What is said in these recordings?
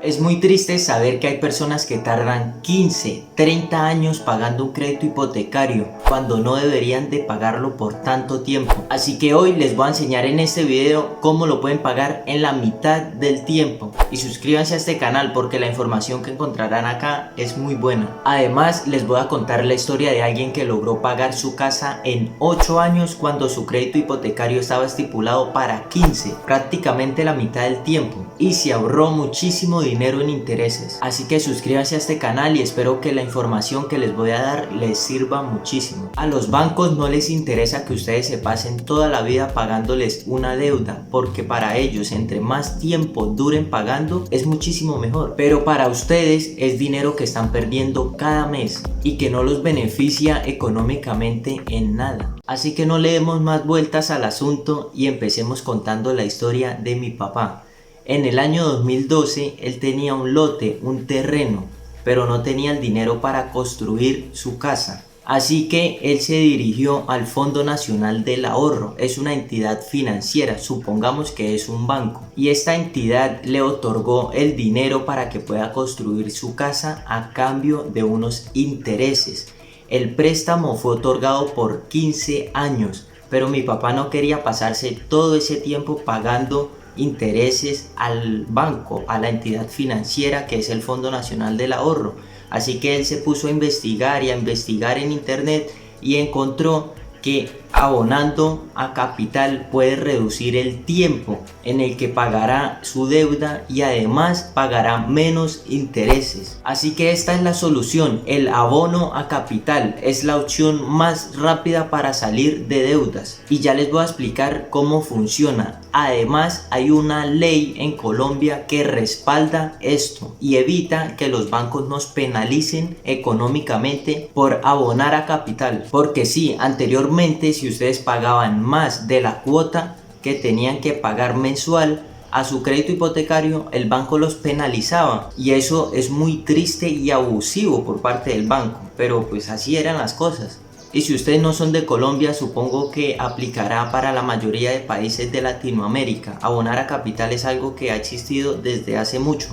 Es muy triste saber que hay personas que tardan 15, 30 años pagando un crédito hipotecario cuando no deberían de pagarlo por tanto tiempo. Así que hoy les voy a enseñar en este video cómo lo pueden pagar en la mitad del tiempo. Y suscríbanse a este canal porque la información que encontrarán acá es muy buena. Además les voy a contar la historia de alguien que logró pagar su casa en 8 años cuando su crédito hipotecario estaba estipulado para 15, prácticamente la mitad del tiempo, y se ahorró muchísimo dinero en intereses. Así que suscríbanse a este canal y espero que la información que les voy a dar les sirva muchísimo. A los bancos no les interesa que ustedes se pasen toda la vida pagándoles una deuda, porque para ellos entre más tiempo duren pagando es muchísimo mejor, pero para ustedes es dinero que están perdiendo cada mes y que no los beneficia económicamente en nada. Así que no le demos más vueltas al asunto y empecemos contando la historia de mi papá. En el año 2012 él tenía un lote, un terreno, pero no tenía el dinero para construir su casa. Así que él se dirigió al Fondo Nacional del Ahorro. Es una entidad financiera, supongamos que es un banco. Y esta entidad le otorgó el dinero para que pueda construir su casa a cambio de unos intereses. El préstamo fue otorgado por 15 años, pero mi papá no quería pasarse todo ese tiempo pagando intereses al banco, a la entidad financiera que es el Fondo Nacional del Ahorro. Así que él se puso a investigar y a investigar en internet y encontró que abonando a capital puede reducir el tiempo en el que pagará su deuda y además pagará menos intereses. Así que esta es la solución. El abono a capital es la opción más rápida para salir de deudas y ya les voy a explicar cómo funciona. Además hay una ley en Colombia que respalda esto y evita que los bancos nos penalicen económicamente por abonar a capital, porque sí, anteriormente si ustedes pagaban más de la cuota que tenían que pagar mensual a su crédito hipotecario, el banco los penalizaba y eso es muy triste y abusivo por parte del banco, pero pues así eran las cosas. Y si ustedes no son de Colombia, supongo que aplicará para la mayoría de países de Latinoamérica. Abonar a capital es algo que ha existido desde hace mucho,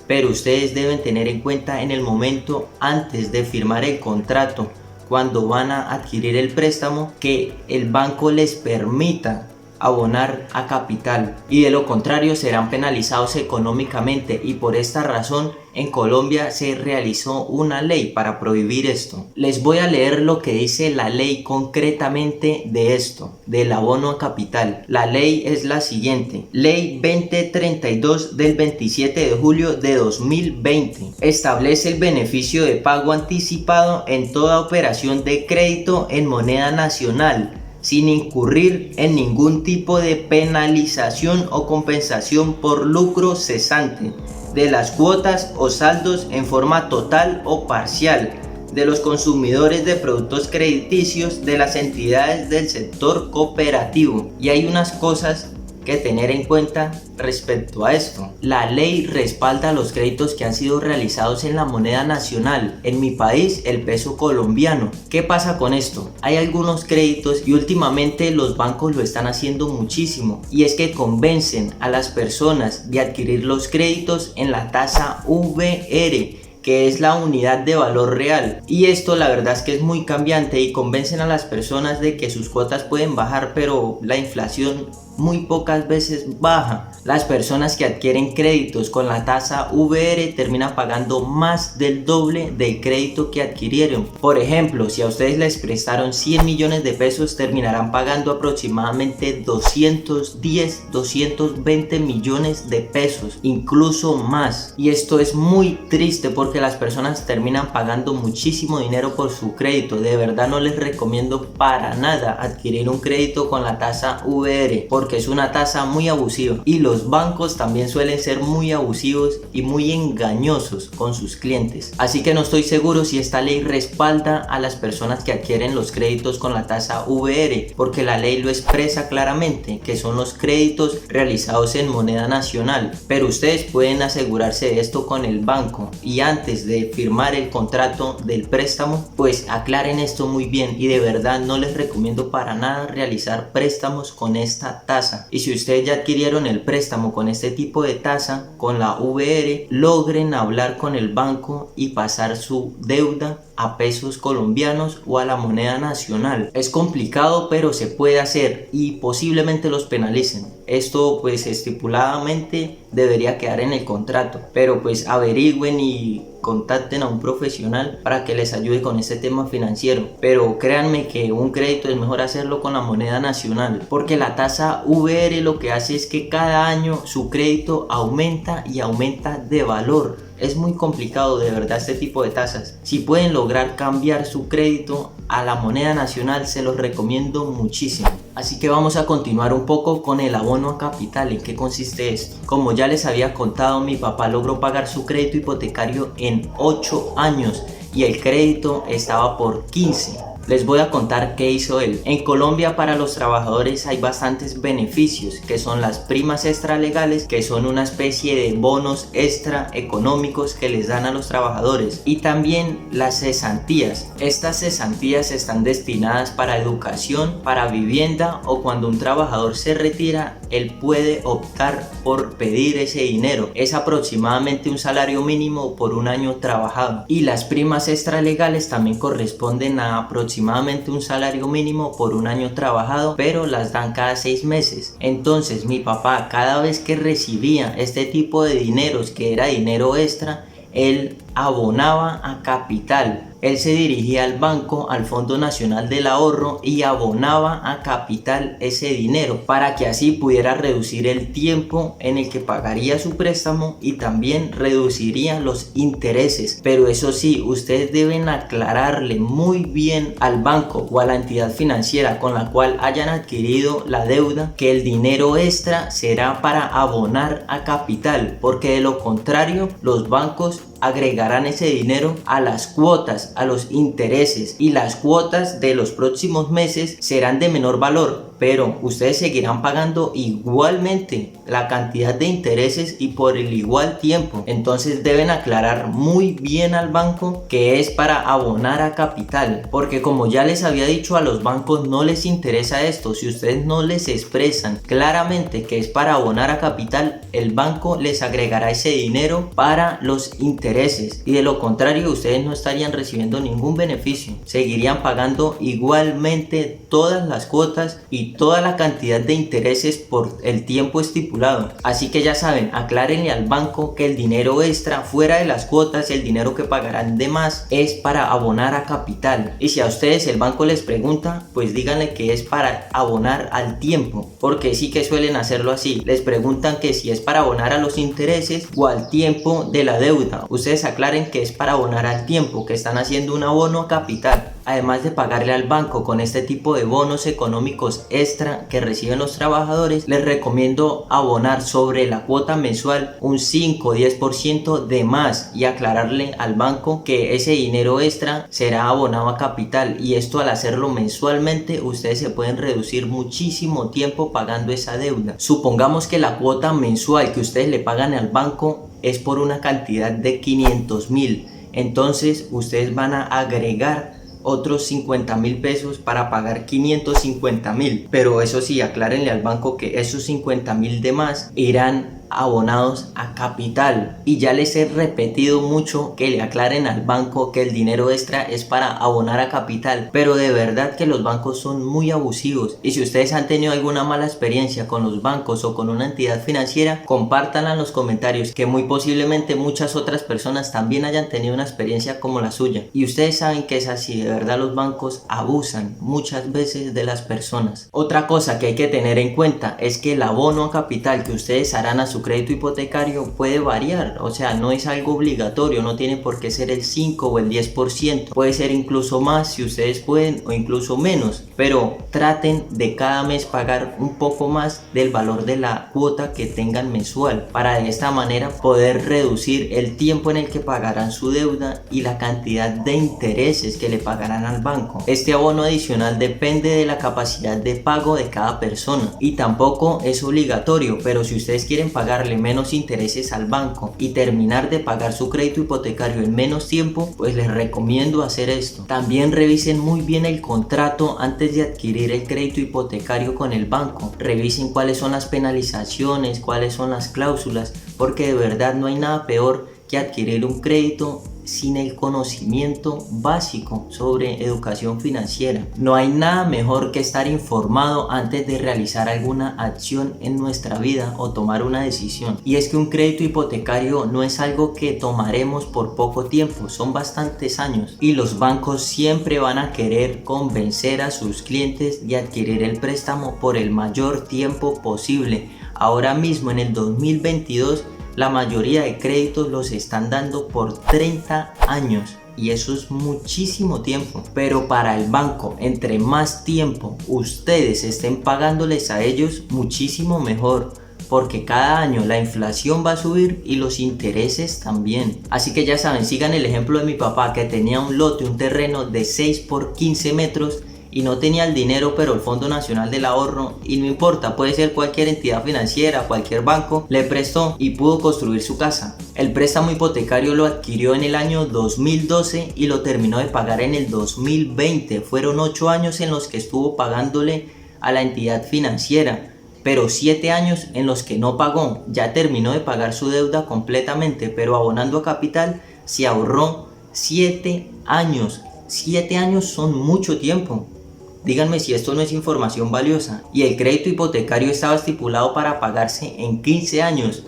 pero ustedes deben tener en cuenta en el momento antes de firmar el contrato, cuando van a adquirir el préstamo, que el banco les permita abonar a capital, y de lo contrario serán penalizados económicamente. Y por esta razón en Colombia se realizó una ley para prohibir esto. Les voy a leer lo que dice la ley concretamente de esto, del abono a capital. La ley es la siguiente: Ley 2032 del 27 de julio de 2020. Establece el beneficio de pago anticipado en toda operación de crédito en moneda nacional, sin incurrir en ningún tipo de penalización o compensación por lucro cesante de las cuotas o saldos en forma total o parcial de los consumidores de productos crediticios de las entidades del sector cooperativo. Y hay unas cosas que tener en cuenta respecto a esto. La ley respalda los créditos que han sido realizados en la moneda nacional, en mi país el peso colombiano. ¿Qué pasa con esto? Hay algunos créditos y últimamente los bancos lo están haciendo muchísimo, y es que convencen a las personas de adquirir los créditos en la tasa VR, que es la unidad de valor real, y esto la verdad es que es muy cambiante, y convencen a las personas de que sus cuotas pueden bajar, pero la inflación muy pocas veces baja. Las personas que adquieren créditos con la tasa VR terminan pagando más del doble del crédito que adquirieron. Por ejemplo, si a ustedes les prestaron 100 millones de pesos, terminarán pagando aproximadamente 210, 220 millones de pesos, incluso más. Y esto es muy triste porque las personas terminan pagando muchísimo dinero por su crédito. De verdad no les recomiendo para nada adquirir un crédito con la tasa VR, porque es una tasa muy abusiva, y los bancos también suelen ser muy abusivos y muy engañosos con sus clientes. Así que no estoy seguro si esta ley respalda a las personas que adquieren los créditos con la tasa VR, porque la ley lo expresa claramente, que son los créditos realizados en moneda nacional. Pero ustedes pueden asegurarse de esto con el banco, y antes de firmar el contrato del préstamo, pues aclaren esto muy bien, y de verdad no les recomiendo para nada realizar préstamos con esta tasa. tasa. Y si ustedes ya adquirieron el préstamo con este tipo de tasa, con la VR, logren hablar con el banco y pasar su deuda a pesos colombianos o a la moneda nacional. Es complicado, pero se puede hacer y posiblemente los penalicen. Esto pues estipuladamente debería quedar en el contrato, pero pues averigüen y contacten a un profesional para que les ayude con este tema financiero. Pero créanme que un crédito es mejor hacerlo con la moneda nacional, porque la tasa VR lo que hace es que cada año su crédito aumenta y aumenta de valor. Es muy complicado de verdad este tipo de tasas. Si pueden lograr cambiar su crédito a la moneda nacional, se los recomiendo muchísimo. Así que vamos a continuar un poco con el abono a capital. ¿En qué consiste esto? Como ya les había contado, mi papá logró pagar su crédito hipotecario en 8 años y el crédito estaba por 15. Les voy a contar qué hizo él. En Colombia para los trabajadores hay bastantes beneficios, que son las primas extralegales, que son una especie de bonos extra económicos que les dan a los trabajadores, y también las cesantías. Estas cesantías están destinadas para educación, para vivienda, o cuando un trabajador se retira, él puede optar por pedir ese dinero. Es aproximadamente un salario mínimo por un año trabajado. Y las primas extralegales también corresponden a aproximadamente un salario mínimo por un año trabajado, pero las dan cada 6 meses. Entonces mi papá, cada vez que recibía este tipo de dineros, que era dinero extra, él abonaba a capital. Él se dirigía al banco, al Fondo Nacional del Ahorro, y abonaba a capital ese dinero para que así pudiera reducir el tiempo en el que pagaría su préstamo y también reduciría los intereses. Pero eso sí, ustedes deben aclararle muy bien al banco o a la entidad financiera con la cual hayan adquirido la deuda que el dinero extra será para abonar a capital, porque de lo contrario los bancos agregarán ese dinero a las cuotas, a los intereses, y las cuotas de los próximos meses serán de menor valor, pero ustedes seguirán pagando igualmente la cantidad de intereses y por el igual tiempo. Entonces deben aclarar muy bien al banco que es para abonar a capital, porque como ya les había dicho, a los bancos no les interesa esto. Si ustedes no les expresan claramente que es para abonar a capital, el banco les agregará ese dinero para los intereses, y de lo contrario ustedes no estarían recibiendo ningún beneficio, seguirían pagando igualmente todas las cuotas y toda la cantidad de intereses por el tiempo estipulado. Así que ya saben, aclárenle al banco que el dinero extra fuera de las cuotas, el dinero que pagarán de más, es para abonar a capital. Y si a ustedes el banco les pregunta, pues díganle que es para abonar al tiempo, porque sí que suelen hacerlo así. Les preguntan que si es para abonar a los intereses o al tiempo de la deuda. Ustedes aclaren que es para abonar al tiempo, que están haciendo un abono a capital. Además de pagarle al banco con este tipo de bonos económicos extra que reciben los trabajadores, les recomiendo abonar sobre la cuota mensual un 5 o 10% de más y aclararle al banco que ese dinero extra será abonado a capital, y esto al hacerlo mensualmente ustedes se pueden reducir muchísimo tiempo pagando esa deuda. Supongamos que la cuota mensual que ustedes le pagan al banco es por una cantidad de 500.000, entonces ustedes van a agregar otros 50.000 pesos para pagar 550.000, pero eso sí, aclárenle al banco que esos 50.000 de más irán abonados a capital. Y ya les he repetido mucho que le aclaren al banco que el dinero extra es para abonar a capital, pero de verdad que los bancos son muy abusivos, y si ustedes han tenido alguna mala experiencia con los bancos o con una entidad financiera, compártanla en los comentarios, que muy posiblemente muchas otras personas también hayan tenido una experiencia como la suya. Y ustedes saben que es así, de verdad los bancos abusan muchas veces de las personas. Otra cosa que hay que tener en cuenta es que el abono a capital que ustedes harán a su crédito hipotecario puede variar, o sea, no es algo obligatorio, no tiene por qué ser el 5 o el 10%, puede ser incluso más si ustedes pueden, o incluso menos, pero traten de cada mes pagar un poco más del valor de la cuota que tengan mensual, para de esta manera poder reducir el tiempo en el que pagarán su deuda y la cantidad de intereses que le pagarán al banco. Este abono adicional depende de la capacidad de pago de cada persona y tampoco es obligatorio, pero si ustedes quieren pagar pagarle menos intereses al banco y terminar de pagar su crédito hipotecario en menos tiempo, pues les recomiendo hacer esto. También revisen muy bien el contrato antes de adquirir el crédito hipotecario con el banco. Revisen cuáles son las penalizaciones, cuáles son las cláusulas, porque de verdad no hay nada peor que adquirir un crédito sin el conocimiento básico sobre educación financiera. No hay nada mejor que estar informado antes de realizar alguna acción en nuestra vida o tomar una decisión. Y es que un crédito hipotecario no es algo que tomaremos por poco tiempo, son bastantes años, y los bancos siempre van a querer convencer a sus clientes de adquirir el préstamo por el mayor tiempo posible. Ahora mismo en el 2022 la mayoría de créditos los están dando por 30 años y eso es muchísimo tiempo. Pero para el banco, entre más tiempo ustedes estén pagándoles a ellos, muchísimo mejor, porque cada año la inflación va a subir y los intereses también. Así que ya saben, sigan el ejemplo de mi papá, que tenía un lote, un terreno de 6 por 15 metros y no tenía el dinero, pero el Fondo Nacional del Ahorro, y no importa, puede ser cualquier entidad financiera, cualquier banco, le prestó y pudo construir su casa. El préstamo hipotecario lo adquirió en el año 2012 y lo terminó de pagar en el 2020. Fueron 8 años en los que estuvo pagándole a la entidad financiera, pero 7 años en los que no pagó. Ya terminó de pagar su deuda completamente, pero abonando a capital se ahorró 7 años. 7 años son mucho tiempo. Díganme si esto no es información valiosa. Y el crédito hipotecario estaba estipulado para pagarse en 15 años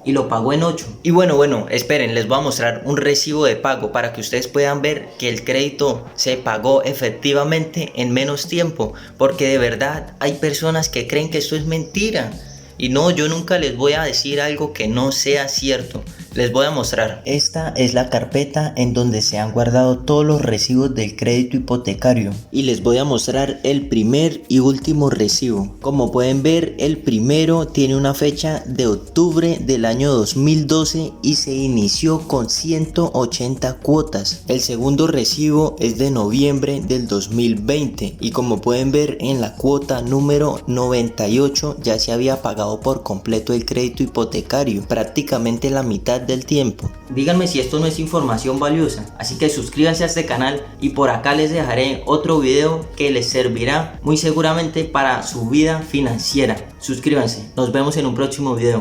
y lo pagó en 8. Y bueno, esperen, les voy a mostrar un recibo de pago para que ustedes puedan ver que el crédito se pagó efectivamente en menos tiempo, porque de verdad hay personas que creen que esto es mentira. Y no, yo nunca les voy a decir algo que no sea cierto. Les voy a mostrar. Esta es la carpeta en donde se han guardado todos los recibos del crédito hipotecario. Y les voy a mostrar el primer y último recibo. Como pueden ver, el primero tiene una fecha de octubre del año 2012 y se inició con 180 cuotas. El segundo recibo es de noviembre del 2020. Y como pueden ver, en la cuota número 98 ya se había pagado por completo el crédito hipotecario, prácticamente la mitad del tiempo. Díganme si esto no es información valiosa, así que suscríbanse a este canal y por acá les dejaré otro video que les servirá muy seguramente para su vida financiera. Suscríbanse, nos vemos en un próximo video.